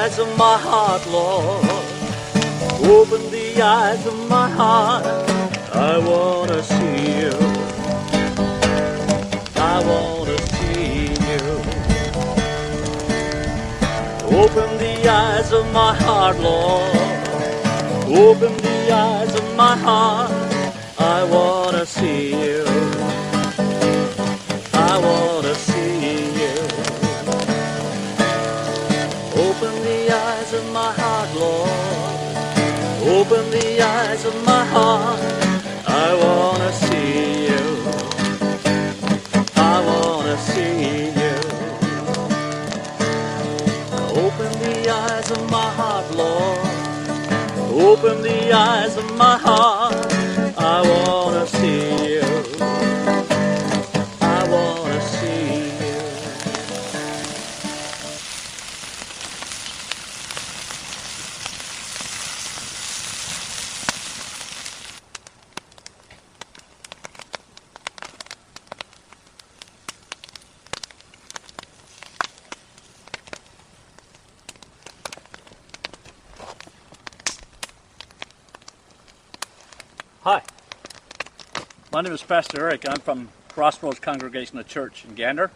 eyes of my heart, Lord. Open the eyes of my heart. I want to see you. I want to see you. Open the eyes of my heart, Lord. Open the eyes of my heart. I want to see you. I want to see you. Open the eyes of my heart, Lord. Open the eyes of my heart. I want to see you. I want to see you. Open the eyes of my heart, Lord. Open the eyes of my heart. I want to see you. I want to see you. Hi, my name is Pastor Eric. I'm from Crossroads Congregational Church in Gander.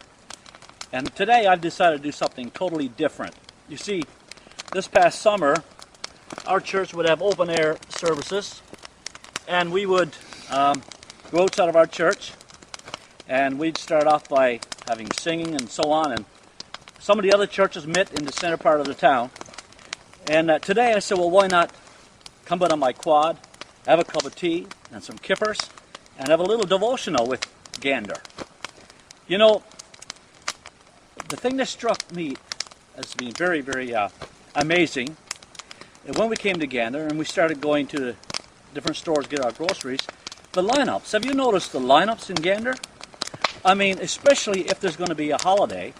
And today I've decided to do something totally different. You see, this past summer, our church would have open air services. And we would go outside of our church. And we'd start off by having singing and so on. And some of the other churches met in the center part of the town. And today I said, well, why not come out on my quad, have a cup of tea and some kippers, and have a little devotional with Gander. You know, the thing that struck me as being very, very amazing, when we came to Gander and we started going to the different stores to get our groceries, the lineups. Have you noticed the lineups in Gander? I mean, especially if there's going to be a holiday,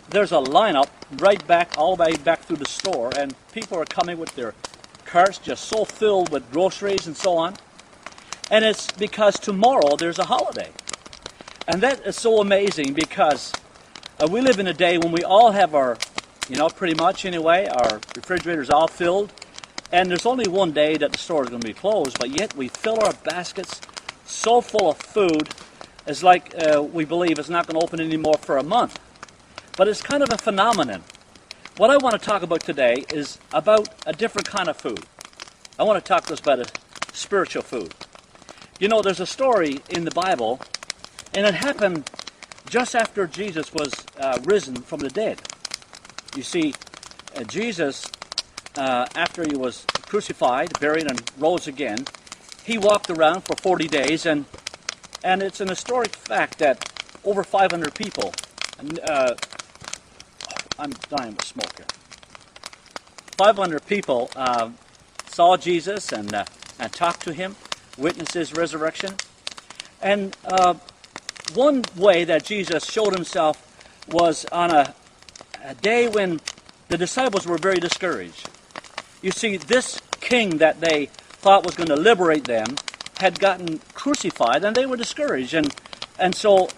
there's a lineup right back, all the way back through the store, and people are coming with their carts just so filled with groceries and so on. And it's because tomorrow there's a holiday. And that is so amazing because we live in a day when we all have our, pretty much anyway, our refrigerators all filled. And there's only one day that the store is going to be closed, but yet we fill our baskets so full of food, it's like we believe it's not going to open anymore for a month. But it's kind of a phenomenon. What I want to talk about today is about a different kind of food. I want to talk to us about a spiritual food. You know, there's a story in the Bible, and it happened just after Jesus was risen from the dead. You see, Jesus, after he was crucified, buried, and rose again, he walked around for 40 days, and it's an historic fact that over 500 people, I'm dying with smoke here. 500 people saw Jesus and talked to him, witnessed his resurrection. And one way that Jesus showed himself was on a day when the disciples were very discouraged. You see, this king that they thought was going to liberate them had gotten crucified, and they were discouraged. And so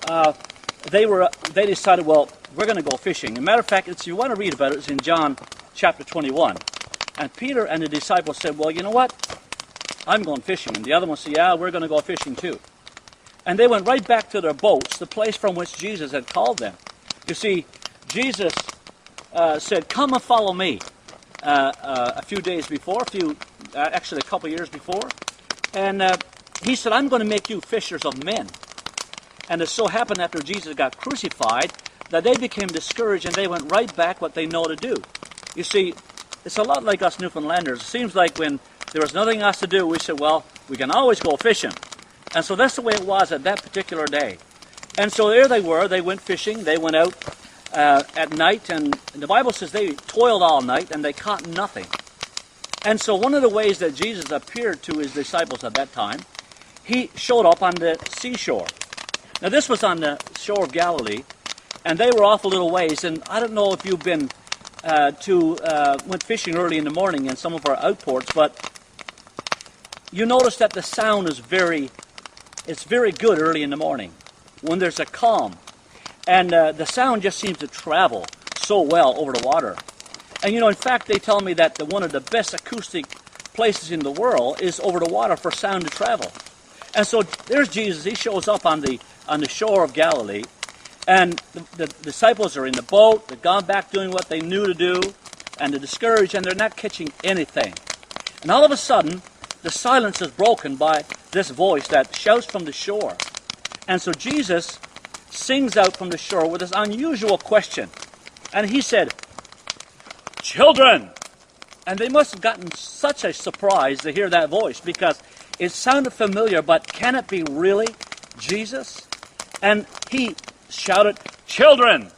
they decided, well, we're going to go fishing. As a matter of fact, if you want to read about it, it's in John chapter 21. And Peter and the disciples said, well, you know what? I'm going fishing. And the other one said, yeah, we're going to go fishing too. And they went right back to their boats, the place from which Jesus had called them. You see, Jesus said, come and follow me a few days before, actually a couple years before. And he said, I'm going to make you fishers of men. And it so happened after Jesus got crucified that they became discouraged and they went right back what they know to do. You see, it's a lot like us Newfoundlanders. It seems like when there was nothing else to do, we said, well, we can always go fishing. And so that's the way it was at that particular day. And so there they were. They went fishing. They went out at night. And the Bible says they toiled all night and they caught nothing. And so one of the ways that Jesus appeared to his disciples at that time, he showed up on the seashore. Now this was on the shore of Galilee. And they were off a little ways, and I don't know if you've been went fishing early in the morning in some of our outports, but you notice that the sound is very good early in the morning when there's a calm, and the sound just seems to travel so well over the water. And in fact, they tell me that one of the best acoustic places in the world is over the water for sound to travel. And so there's Jesus. He shows up on the shore of Galilee, and the disciples are in the boat. They've gone back doing what they knew to do, and they're discouraged, and they're not catching anything. And all of a sudden, the silence is broken by this voice that shouts from the shore. And so Jesus sings out from the shore with this unusual question. And he said, "Children!" And they must have gotten such a surprise to hear that voice, because it sounded familiar, but can it be really Jesus? And he shouted, "Children!"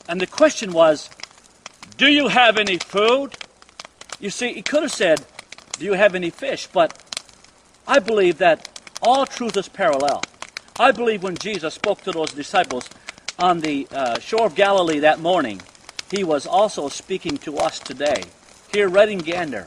And the question was, "Do you have any food?" You see, he could have said, "Do you have any fish?" But I believe that all truth is parallel. I believe when Jesus spoke to those disciples on the shore of Galilee that morning, he was also speaking to us today, here right in Gander.